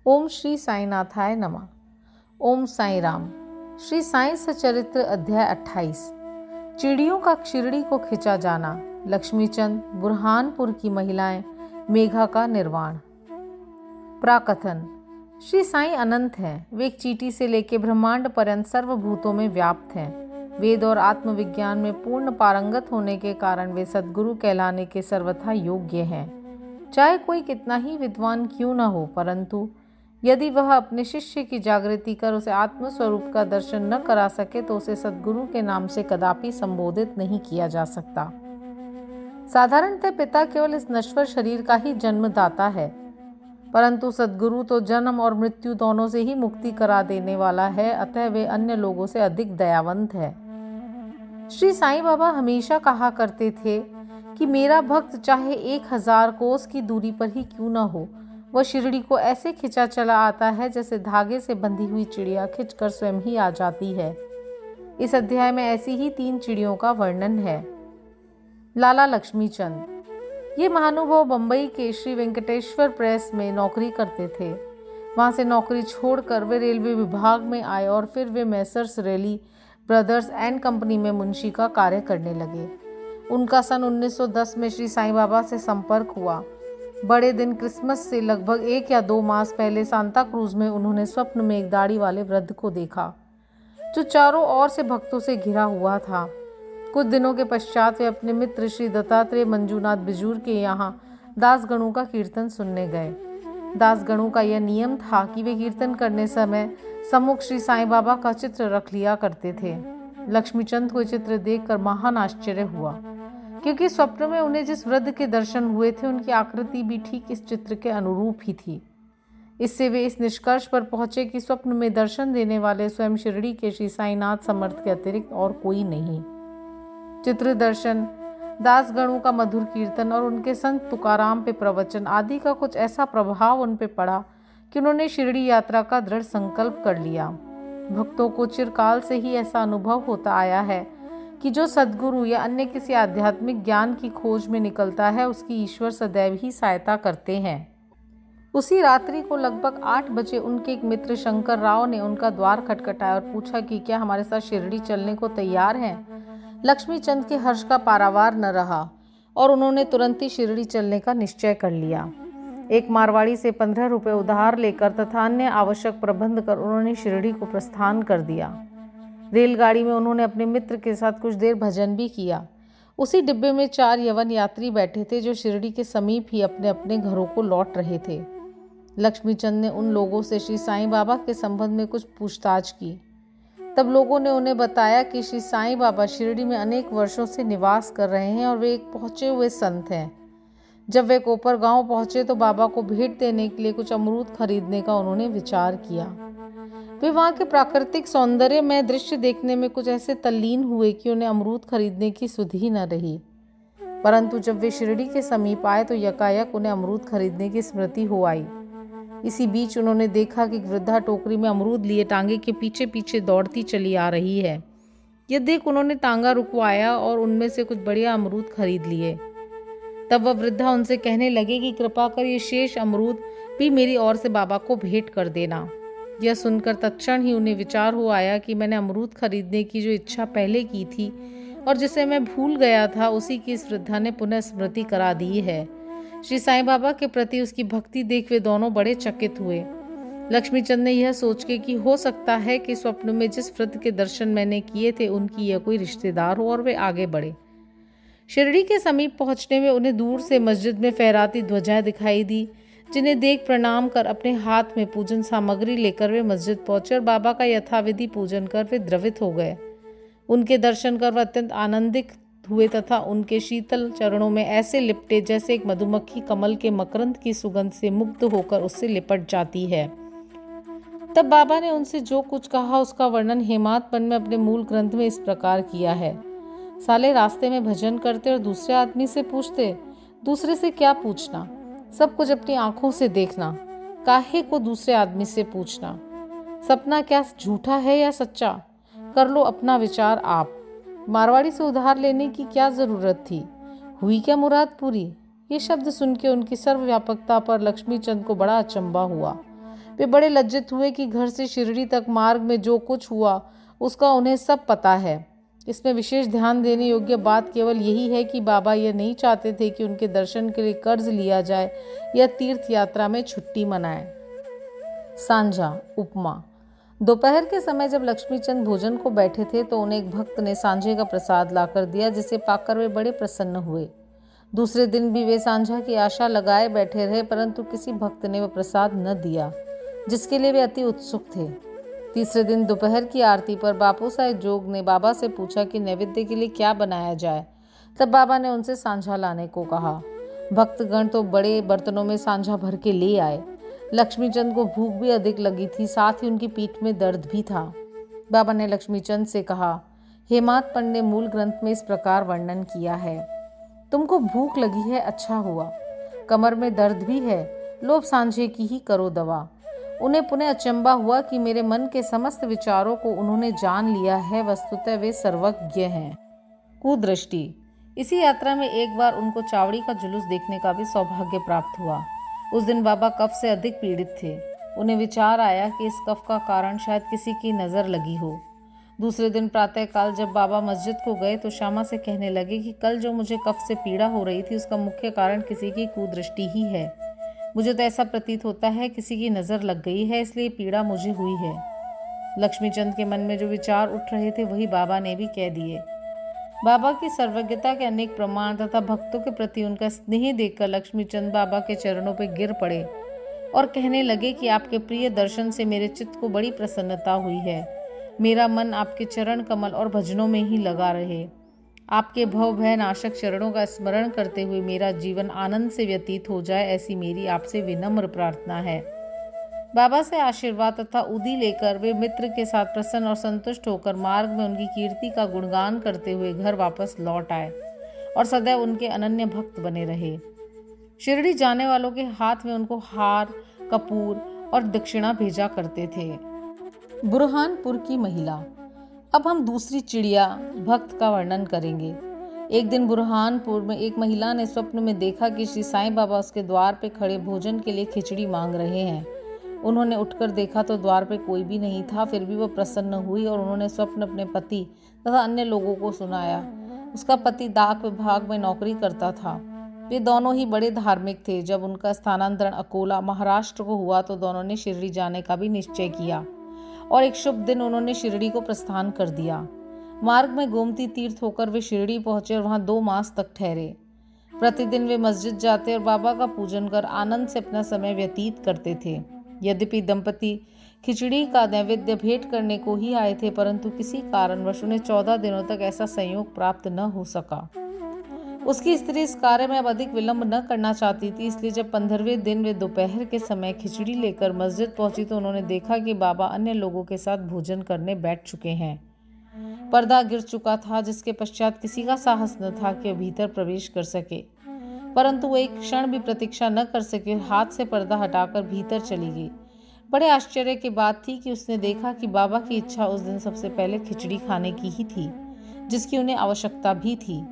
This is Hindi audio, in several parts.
ओम श्री साईनाथाय नमः। ओम साई राम। श्री साई सचरित्र अध्याय 28। चिड़ियों का शिरडी को खिंचा जाना। लक्ष्मीचंद, बुरहानपुर की महिलाएं, मेघा का निर्वाण। प्राकथन। श्री साई अनंत हैं। वे एक चींटी से लेकर ब्रह्मांड पर्यंत सर्वभूतों में व्याप्त हैं। वेद और आत्मविज्ञान में पूर्ण पारंगत होने के कारण वे सद्गुरु कहलाने के सर्वथा योग्य हैं। चाहे कोई कितना ही विद्वान क्यों न हो, परंतु यदि वह अपने शिष्य की जागृति कर उसे आत्मस्वरूप का दर्शन न करा सके तो उसे सद्गुरु के नाम से कदापि संबोधित नहीं किया जा सकता। साधारणतः पिता केवल इस नश्वर शरीर का ही जन्मदाता है, परंतु सद्गुरु तो जन्म और मृत्यु दोनों से ही मुक्ति करा देने वाला है, अतः वे अन्य लोगों से अधिक दयावंत है। श्री साईं बाबा हमेशा कहा करते थे कि मेरा भक्त चाहे 1000 कोस की दूरी पर ही क्यों न हो, वह शिरडी को ऐसे खिंचा चला आता है जैसे धागे से बंधी हुई चिड़िया खिंचकर स्वयं ही आ जाती है। इस अध्याय में ऐसी ही 3 चिड़ियों का वर्णन है। लाला लक्ष्मीचंद। ये महानुभाव बंबई के श्री वेंकटेश्वर प्रेस में नौकरी करते थे। वहां से नौकरी छोड़कर वे रेलवे विभाग में आए और फिर वे messrs Ralli Brothers and Company में मुंशी का कार्य करने लगे। उनका सन 1910 में श्री साईं बाबा से संपर्क हुआ। बड़े दिन क्रिसमस से लगभग 1 या 2 मास पहले सांता क्रूज में उन्होंने स्वप्न में एक दाढ़ी वाले वृद्ध को देखा, जो चारों ओर से भक्तों से घिरा हुआ था। कुछ दिनों के पश्चात वे अपने मित्र श्री दत्तात्रेय मंजूनाथ बिजूर के यहाँ दासगणों का कीर्तन सुनने गए। दासगणों का यह नियम था कि वे कीर्तन करने समय सम्मुख श्री साईं बाबा का चित्र रख लिया करते थे। लक्ष्मीचंद को चित्र देखकर महान आश्चर्य हुआ, क्योंकि स्वप्न में उन्हें जिस वृद्ध के दर्शन हुए थे उनकी आकृति भी ठीक इस चित्र के अनुरूप ही थी। इससे वे इस निष्कर्ष पर पहुंचे कि स्वप्न में दर्शन देने वाले स्वयं शिरडी के श्री साईनाथ समर्थ के अतिरिक्त और कोई नहीं। चित्र दर्शन, दासगणों का मधुर कीर्तन और उनके संत तुकाराम पे प्रवचन आदि का कुछ ऐसा प्रभाव उन पे पड़ा कि उन्होंने शिरडी यात्रा का दृढ़ संकल्प कर लिया। भक्तों को चिरकाल से ही ऐसा अनुभव होता आया है कि जो सद्गुरु या अन्य किसी आध्यात्मिक ज्ञान की खोज में निकलता है उसकी ईश्वर सदैव ही सहायता करते हैं। उसी रात्रि को लगभग 8 बजे उनके एक मित्र शंकर राव ने उनका द्वार खटखटाया और पूछा कि क्या हमारे साथ शिरडी चलने को तैयार हैं। लक्ष्मीचंद के हर्ष का पारावार न रहा और उन्होंने तुरंत ही शिरडी चलने का निश्चय कर लिया। एक मारवाड़ी से 15 रुपये उधार लेकर तथा अन्य आवश्यक प्रबंध कर उन्होंने शिरडी को प्रस्थान कर दिया। रेलगाड़ी में उन्होंने अपने मित्र के साथ कुछ देर भजन भी किया। उसी डिब्बे में 4 यवन यात्री बैठे थे जो शिरडी के समीप ही अपने अपने घरों को लौट रहे थे। लक्ष्मीचंद ने उन लोगों से श्री साईं बाबा के संबंध में कुछ पूछताछ की। तब लोगों ने उन्हें बताया कि श्री साईं बाबा शिरडी में अनेक वर्षों से निवास कर रहे हैं और वे एक पहुंचे हुए संत हैं। जब वे कोपर गांव पहुंचे तो बाबा को भेंट देने के लिए कुछ अमरूद खरीदने का उन्होंने विचार किया। वे वहाँ के प्राकृतिक सौंदर्य में दृश्य देखने में कुछ ऐसे तल्लीन हुए कि उन्हें अमरूद खरीदने की सुध ही न रही। परंतु जब वे शिरडी के समीप आए तो यकायक उन्हें अमरूद खरीदने की स्मृति हो आई। इसी बीच उन्होंने देखा कि वृद्धा टोकरी में अमरूद लिए टांगे के पीछे पीछे दौड़ती चली आ रही है। यह देख उन्होंने टांगा रुकवाया और उनमें से कुछ बढ़िया अमरूद खरीद लिए। तब वह वृद्धा उनसे कहने लगे कि कृपा कर ये शेष अमरूद भी मेरी ओर से बाबा को भेंट कर देना। यह सुनकर तत्क्षण ही उन्हें विचार हो आया कि मैंने अमरूद खरीदने की जो इच्छा पहले की थी और जिसे मैं भूल गया था, उसी की इस वृद्धा ने पुनः स्मृति करा दी है। श्री साईं बाबा के प्रति उसकी भक्ति देख वे दोनों बड़े चकित हुए। लक्ष्मीचंद ने यह सोच के कि हो सकता है कि स्वप्न में जिस वृद्ध के दर्शन मैंने किए थे उनकी यह कोई रिश्तेदार हो, और वे आगे बढ़े। शिरडी के समीप पहुंचने में उन्हें दूर से मस्जिद में फहराती ध्वजाएं दिखाई दी, जिन्हें देख प्रणाम कर अपने हाथ में पूजन सामग्री लेकर वे मस्जिद पहुंचे और बाबा का यथाविधि पूजन कर वे द्रवित हो गए। उनके दर्शन कर वह अत्यंत आनंदित हुए तथा उनके शीतल चरणों में ऐसे लिपटे जैसे एक मधुमक्खी कमल के मकरंद की सुगंध से मुग्ध होकर उससे लिपट जाती है। तब बाबा ने उनसे जो कुछ कहा उसका वर्णन हेमात्मन में अपने मूल ग्रंथ में इस प्रकार किया है। साले रास्ते में भजन करते और दूसरे आदमी से पूछते, दूसरे से क्या पूछना, सब कुछ अपनी आंखों से देखना, काहे को दूसरे आदमी से पूछना। सपना क्या झूठा है या सच्चा, कर लो अपना विचार आप। मारवाड़ी से उधार लेने की क्या जरूरत थी, हुई क्या मुराद पूरी। ये शब्द सुन के उनकी सर्वव्यापकता पर लक्ष्मीचंद को बड़ा अचंभा हुआ। वे बड़े लज्जित हुए कि घर से शिरडी तक मार्ग में जो कुछ हुआ उसका उन्हें सब पता है। इसमें विशेष ध्यान देने योग्य बात केवल यही है कि बाबा यह नहीं चाहते थे कि उनके दर्शन के लिए कर्ज लिया जाए या तीर्थ यात्रा में छुट्टी मनाएं। सांझा उपमा। दोपहर के समय जब लक्ष्मीचंद भोजन को बैठे थे तो उन्हें एक भक्त ने सांझे का प्रसाद लाकर दिया, जिसे पाकर वे बड़े प्रसन्न हुए। दूसरे दिन भी वे सांझा की आशा लगाए बैठे रहे, परंतु किसी भक्त ने वह प्रसाद न दिया, जिसके लिए वे अति उत्सुक थे। तीसरे दिन दोपहर की आरती पर बापू साहेब जोग ने बाबा से पूछा कि नैवेद्य के लिए क्या बनाया जाए। तब बाबा ने उनसे सांझा लाने को कहा। भक्तगण तो बड़े बर्तनों में सांझा भर के ले आए। लक्ष्मीचंद को भूख भी अधिक लगी थी, साथ ही उनकी पीठ में दर्द भी था। बाबा ने लक्ष्मीचंद से कहा, हेमाद पंत ने मूल ग्रंथ में इस प्रकार वर्णन किया है, तुमको भूख लगी है, अच्छा हुआ। कमर में दर्द भी है, लो सांझे की ही करो दवा। उन्हें पुनः अचंबा हुआ कि मेरे मन के समस्त विचारों को उन्होंने जान लिया है, वस्तुतः वे सर्वज्ञ हैं। कुदृष्टि। इसी यात्रा में एक बार उनको चावड़ी का जुलूस देखने का भी सौभाग्य प्राप्त हुआ। उस दिन बाबा कफ से अधिक पीड़ित थे। उन्हें विचार आया कि इस कफ का कारण शायद किसी की नज़र लगी हो। दूसरे दिन प्रातःकाल जब बाबा मस्जिद को गए तो श्यामा से कहने लगे कि कल जो मुझे कफ से पीड़ा हो रही थी उसका मुख्य कारण किसी की कुदृष्टि ही है। मुझे तो ऐसा प्रतीत होता है किसी की नज़र लग गई है, इसलिए पीड़ा मुझे हुई है। लक्ष्मीचंद के मन में जो विचार उठ रहे थे वही बाबा ने भी कह दिए। बाबा की सर्वज्ञता के अनेक प्रमाण तथा भक्तों के प्रति उनका स्नेह देखकर लक्ष्मीचंद बाबा के चरणों पर गिर पड़े और कहने लगे कि आपके प्रिय दर्शन से मेरे चित्त को बड़ी प्रसन्नता हुई है। मेरा मन आपके चरण कमल और भजनों में ही लगा रहे। आपके भव भय नाशक चरणों का स्मरण करते हुए मेरा जीवन आनंद से व्यतीत हो जाए, ऐसी मेरी आपसे विनम्र प्रार्थना है। बाबा से आशीर्वाद तथा उदी लेकर वे मित्र के साथ प्रसन्न और संतुष्ट होकर मार्ग में उनकी कीर्ति का गुणगान करते हुए घर वापस लौट आए और सदैव उनके अनन्य भक्त बने रहे। शिरडी जाने वालों के हाथ में उनको हार, कपूर और दक्षिणा भेजा करते थे। बुरहानपुर की महिला। अब हम दूसरी चिड़िया भक्त का वर्णन करेंगे। एक दिन बुरहानपुर में एक महिला ने स्वप्न में देखा कि श्री साईं बाबा उसके द्वार पे खड़े भोजन के लिए खिचड़ी मांग रहे हैं। उन्होंने उठकर देखा तो द्वार पे कोई भी नहीं था, फिर भी वह प्रसन्न हुई और उन्होंने स्वप्न अपने पति तथा अन्य लोगों को सुनाया। उसका पति डाक विभाग में नौकरी करता था। वे दोनों ही बड़े धार्मिक थे। जब उनका स्थानांतरण अकोला महाराष्ट्र को हुआ तो दोनों ने शिरडी जाने का भी निश्चय किया और एक शुभ दिन उन्होंने शिरडी को प्रस्थान कर दिया। मार्ग में गोमती तीर्थ होकर वे शिरडी पहुंचे और वहां 2 मास तक ठहरे। प्रतिदिन वे मस्जिद जाते और बाबा का पूजन कर आनंद से अपना समय व्यतीत करते थे। यद्यपि दंपति खिचड़ी का नैवेद्य भेंट करने को ही आए थे, परंतु किसी कारणवश उन्हें 14 दिनों तक ऐसा संयोग प्राप्त न हो सका। उसकी स्त्री इस कार्य में अब अधिक विलंब न करना चाहती थी, इसलिए जब 15वें दिन वे दोपहर के समय खिचड़ी लेकर मस्जिद पहुंची तो उन्होंने देखा कि बाबा अन्य लोगों के साथ भोजन करने बैठ चुके हैं। पर्दा गिर चुका था, जिसके पश्चात किसी का साहस न था कि भीतर प्रवेश कर सके, परंतु वो एक क्षण भी प्रतीक्षा न कर सके। हाथ से पर्दा हटाकर भीतर चली गई। बड़े आश्चर्य की बात थी कि उसने देखा कि बाबा की इच्छा उस दिन सबसे पहले खिचड़ी खाने की ही थी, जिसकी उन्हें आवश्यकता भी थी।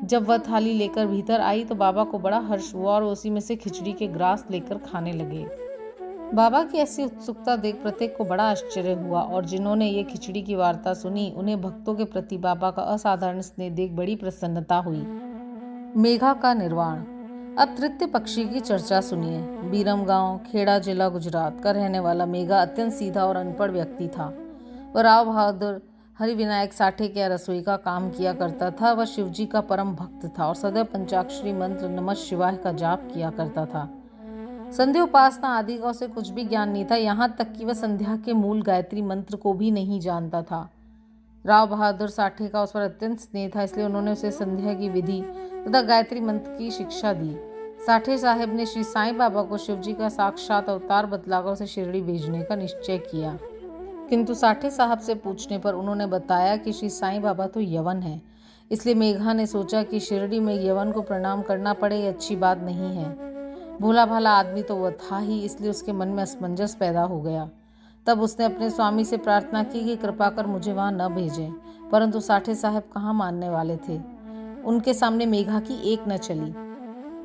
जब वह थाली लेकर भीतर आई तो बाबा को बड़ा हर्ष हुआ और उसी में से खिचड़ी के ग्रास लेकर खाने लगे। बाबा की ऐसी उत्सुकता देख प्रत्येक को बड़ा आश्चर्य हुआ और जिन्होंने ये खिचड़ी की वार्ता सुनी उन्हें भक्तों के प्रति बाबा का असाधारण स्नेह देख बड़ी प्रसन्नता हुई। मेघा का निर्वाण। अब तृतीय पक्षी की चर्चा सुनिए। बीरम गांव, खेड़ा जिला, गुजरात का रहने वाला मेघा अत्यंत सीधा और अनपढ़ व्यक्ति था। वह राव बहादुर हरिविनायक साठे के रसोई का काम किया करता था। वह शिवजी का परम भक्त था और सदैव पंचाक्षरी मंत्र नमः शिवाय का जाप किया करता था। संध्या उपासना आदि का उसे कुछ भी ज्ञान नहीं था, यहाँ तक कि वह संध्या के मूल गायत्री मंत्र को भी नहीं जानता था। राव बहादुर साठे का उस पर अत्यंत स्नेह था, इसलिए उन्होंने उसे संध्या की विधि तथा गायत्री मंत्र की शिक्षा दी। साठे साहब ने श्री साईं बाबा को शिवजी का साक्षात अवतार बतलाकर उसे शिरडी भेजने का निश्चय किया, किंतु साठे साहब से पूछने पर उन्होंने बताया कि श्री साईं बाबा तो यवन है। इसलिए मेघा ने सोचा कि शिरडी में यवन को प्रणाम करना पड़े, ये अच्छी बात नहीं है। भोला भाला आदमी तो वह था ही, इसलिए उसके मन में असमंजस पैदा हो गया। तब उसने अपने स्वामी से प्रार्थना की कि कृपा कर मुझे वहाँ न भेजें, परंतु साठे साहब कहाँ मानने वाले थे। उनके सामने मेघा की एक न चली।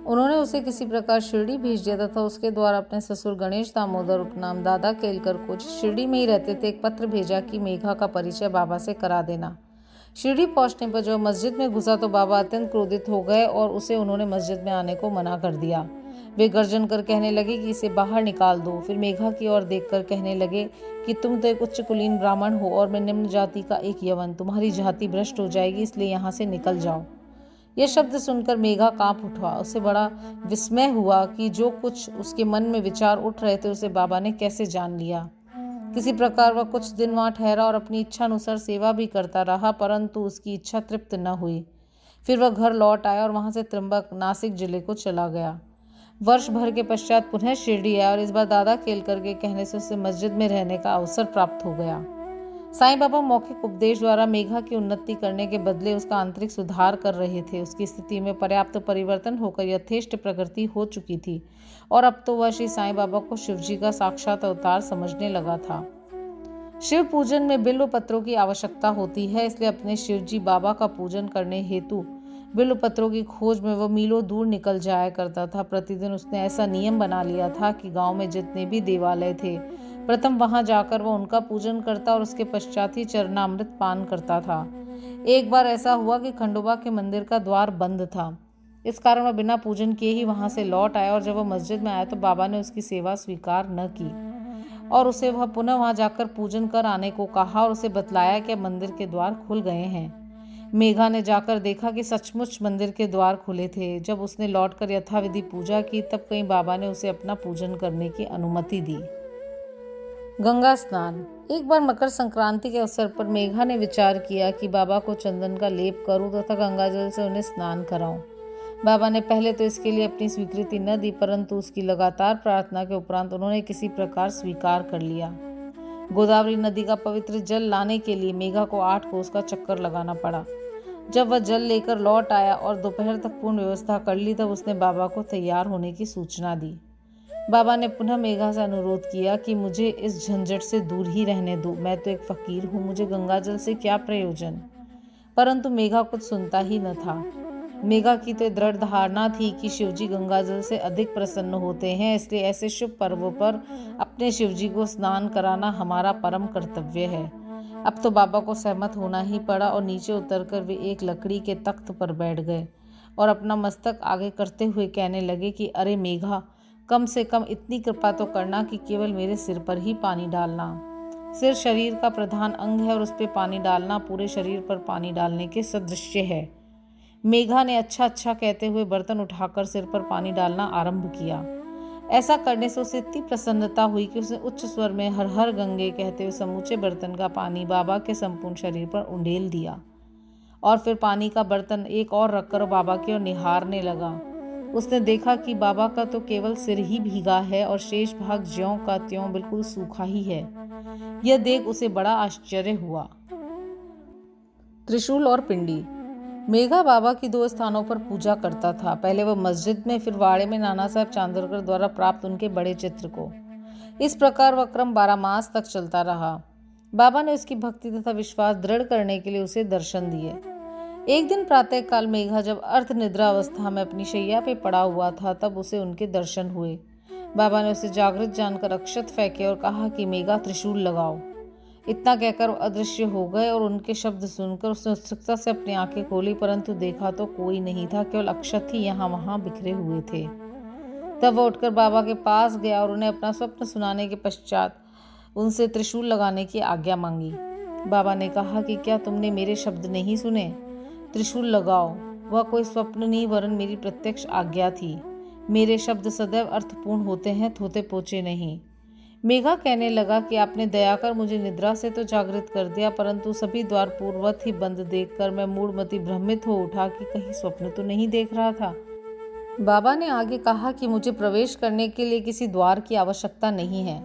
उन्होंने उसे किसी प्रकार शिरडी भेज दिया तथा उसके द्वारा अपने ससुर गणेश दामोदर उपनाम दादा केलकर को, जो शिरडी में ही रहते थे, एक पत्र भेजा कि मेघा का परिचय बाबा से करा देना। शिरडी पहुंचने पर जब मस्जिद में घुसा तो बाबा अत्यंत क्रोधित हो गए और उसे उन्होंने मस्जिद में आने को मना कर दिया। वे गर्जन कर कहने लगे कि इसे बाहर निकाल दो। फिर मेघा की ओर देखकर कहने लगे कि तुम तो एक उच्च कुलीन ब्राह्मण हो और मैं निम्न जाति का एक यवन, तुम्हारी जाति भ्रष्ट हो जाएगी, इसलिए यहाँ से निकल जाओ। यह शब्द सुनकर मेघा कांप उठा। उसे बड़ा विस्मय हुआ कि जो कुछ उसके मन में विचार उठ रहे थे उसे बाबा ने कैसे जान लिया। किसी प्रकार वह कुछ दिन वहां ठहरा और अपनी इच्छा अनुसार सेवा भी करता रहा, परंतु उसकी इच्छा तृप्त न हुई। फिर वह घर लौट आया और वहां से त्र्यंबक नासिक जिले को चला गया। वर्ष भर के पश्चात पुनः शिरडी आया और इस बार दादा केलकर के कहने से उसे मस्जिद में रहने का अवसर प्राप्त हो गया। साईं बाबा मौखिक उपदेश द्वारा मेघा की उन्नति करने के बदले उसका आंतरिक सुधार कर रहे थे। उसकी स्थिति में पर्याप्त परिवर्तन होकर यथेष्ट प्रकृति हो चुकी थी और अब तो वह श्री साईं बाबा को शिवजी का साक्षात अवतार समझने लगा था। शिव पूजन में बिल्व पत्रों की आवश्यकता होती है, इसलिए अपने शिवजी बाबा का पूजन करने हेतु बिल्व पत्रों की खोज में वह मीलों दूर निकल जाया करता था। प्रतिदिन उसने ऐसा नियम बना लिया था कि गांव में जितने भी देवालय थे, प्रथम वहां जाकर वह उनका पूजन करता और उसके पश्चात ही चरणामृत पान करता था। एक बार ऐसा हुआ कि खंडोबा के मंदिर का द्वार बंद था। इस कारण वह बिना पूजन किए ही वहां से लौट आया और जब वह मस्जिद में आया तो बाबा ने उसकी सेवा स्वीकार न की और उसे वह पुनः वहां जाकर पूजन कर आने को कहा और उसे बतलाया कि मंदिर के द्वार खुल गए हैं। मेघा ने जाकर देखा कि सचमुच मंदिर के द्वार खुले थे। जब उसने लौटकर यथाविधि पूजा की तब कहीं बाबा ने उसे अपना पूजन करने की अनुमति दी। गंगा स्नान। एक बार मकर संक्रांति के अवसर पर मेघा ने विचार किया कि बाबा को चंदन का लेप करूं तथा गंगा जल से उन्हें स्नान कराऊं। बाबा ने पहले तो इसके लिए अपनी स्वीकृति न दी, परंतु उसकी लगातार प्रार्थना के उपरांत उन्होंने किसी प्रकार स्वीकार कर लिया। गोदावरी नदी का पवित्र जल लाने के लिए मेघा को 8 कोस का चक्कर लगाना पड़ा। जब वह जल लेकर लौट आया और दोपहर तक पूर्ण व्यवस्था कर ली तब उसने बाबा को तैयार होने की सूचना दी। बाबा ने पुनः मेघा से अनुरोध किया कि मुझे इस झंझट से दूर ही रहने दो, मैं तो एक फकीर हूँ, मुझे गंगा जल से क्या प्रयोजन। परंतु मेघा कुछ सुनता ही न था। मेघा की तो दृढ़ धारणा थी कि शिवजी गंगा जल से अधिक प्रसन्न होते हैं, इसलिए ऐसे शुभ पर्वों पर अपने शिवजी को स्नान कराना हमारा परम कर्तव्य है। अब तो बाबा को सहमत होना ही पड़ा और नीचे उतरकर वे एक लकड़ी के तख्त पर बैठ गए और अपना मस्तक आगे करते हुए कहने लगे कि अरे मेघा, कम से कम इतनी कृपा तो करना कि केवल मेरे सिर पर ही पानी डालना। सिर शरीर का प्रधान अंग है और उस पर पानी डालना पूरे शरीर पर पानी डालने के सदृश्य है। मेघा ने अच्छा अच्छा कहते हुए बर्तन उठाकर सिर पर पानी डालना आरंभ किया। ऐसा करने से उसे इतनी प्रसन्नता हुई कि उसने उच्च स्वर में हर हर गंगे कहते हुए समूचे बर्तन का पानी बाबा के संपूर्ण शरीर पर उंडेल दिया और फिर पानी का बर्तन एक और रखकर बाबा की ओर निहारने लगा। उसने देखा कि बाबा का तो केवल सिर ही भीगा है और शेष भाग ज्यों का त्यों बिल्कुल सूखा ही है। यह देख उसे बड़ा आश्चर्य हुआ। त्रिशूल और पिंडी। मेघा बाबा की 2 स्थानों पर पूजा करता था। पहले वह मस्जिद में, फिर वाड़े में नाना साहब चांदोरकर द्वारा प्राप्त उनके बड़े चित्र को। इस प्रकार वह क्रम 12 मास तक चलता रहा। बाबा ने उसकी भक्ति तथा विश्वास दृढ़ करने के लिए उसे दर्शन दिए। एक दिन प्रातः काल मेघा जब अर्ध निद्रा अवस्था में अपनी शैया पे पड़ा हुआ था तब उसे उनके दर्शन हुए। बाबा ने उसे जागृत जानकर अक्षत फेंके और कहा कि मेघा, त्रिशूल लगाओ। इतना कहकर अदृश्य हो गए और उनके शब्द सुनकर उसने उत्सुकता से अपनी आंखें खोली, परंतु देखा तो कोई नहीं था, केवल अक्षत ही यहाँ वहां बिखरे हुए थे। तब वह उठकर बाबा के पास गया और उन्हें अपना स्वप्न सुनाने के पश्चात उनसे त्रिशूल लगाने की आज्ञा मांगी। बाबा ने कहा कि क्या तुमने मेरे शब्द नहीं सुने? त्रिशूल लगाओ। वह कोई स्वप्न नहीं वरन मेरी प्रत्यक्ष आज्ञा थी। मेरे शब्द सदैव अर्थपूर्ण होते हैं, थोते पोचे नहीं। मेघा कहने लगा कि आपने दया कर मुझे निद्रा से तो जागृत कर दिया, परंतु सभी द्वार पूर्ववत ही बंद देखकर मैं मूढ़मति भ्रमित हो उठा कि कहीं स्वप्न तो नहीं देख रहा था। बाबा ने आगे कहा कि मुझे प्रवेश करने के लिए किसी द्वार की आवश्यकता नहीं है।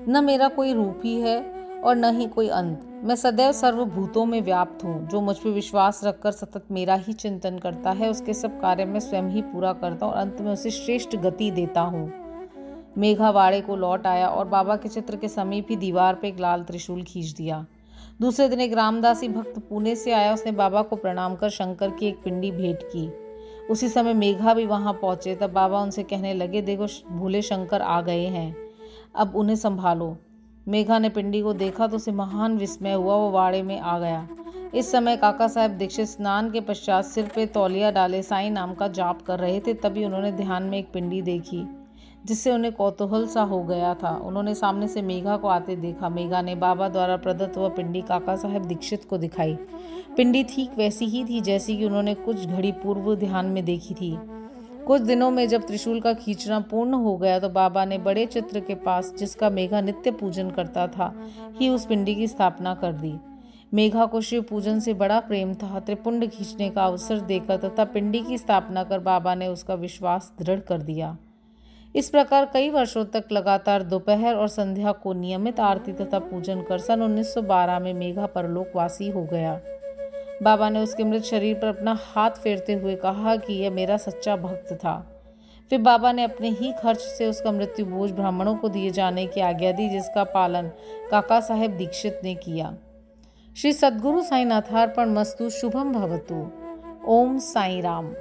न मेरा कोई रूप ही है और न ही कोई अंत। मैं सदैव सर्वभूतों में व्याप्त हूँ। जो मुझ पर विश्वास रखकर सतत मेरा ही चिंतन करता है उसके सब कार्य मैं स्वयं ही पूरा करता हूँ और अंत में उसे श्रेष्ठ गति देता हूँ। मेघा वाड़े को लौट आया और बाबा के चित्र के समीप ही दीवार पर एक लाल त्रिशूल खींच दिया। दूसरे दिन एक रामदासी भक्त पुणे से आया। उसने बाबा को प्रणाम कर शंकर की एक पिंडी भेंट की। उसी समय मेघा भी वहां पहुंचे। तब बाबा उनसे कहने लगे, देखो भोले शंकर आ गए हैं, अब उन्हें संभालो। मेघा ने पिंडी को देखा तो उसे महान विस्मय हुआ। वो वाड़े में आ गया। इस समय काका साहब दीक्षित स्नान के पश्चात सिर पे तौलिया डाले साईं नाम का जाप कर रहे थे। तभी उन्होंने ध्यान में एक पिंडी देखी जिससे उन्हें कौतूहल सा हो गया था। उन्होंने सामने से मेघा को आते देखा। मेघा ने बाबा द्वारा प्रदत्त वह पिंडी काका साहब दीक्षित को दिखाई। पिंडी ठीक वैसी ही थी जैसी कि उन्होंने कुछ घड़ी पूर्व ध्यान में देखी थी। कुछ दिनों में जब त्रिशूल का खींचना पूर्ण हो गया तो बाबा ने बड़े चित्र के पास, जिसका मेघा नित्य पूजन करता था, ही उस पिंडी की स्थापना कर दी। मेघा को शिव पूजन से बड़ा प्रेम था। त्रिपुंड खींचने का अवसर देकर तथा पिंडी की स्थापना कर बाबा ने उसका विश्वास दृढ़ कर दिया। इस प्रकार कई वर्षों तक लगातार दोपहर और संध्या को नियमित आरती तथा पूजन कर सन 1912 में मेघा परलोकवासी हो गया। बाबा ने उसके मृत शरीर पर अपना हाथ फेरते हुए कहा कि यह मेरा सच्चा भक्त था। फिर बाबा ने अपने ही खर्च से उसका मृत्यु भोज ब्राह्मणों को दिए जाने की आज्ञा दी, जिसका पालन काका साहेब दीक्षित ने किया। श्री सद्गुरु साईनाथार्पण मस्तु। शुभम भवतु। ओम साई राम।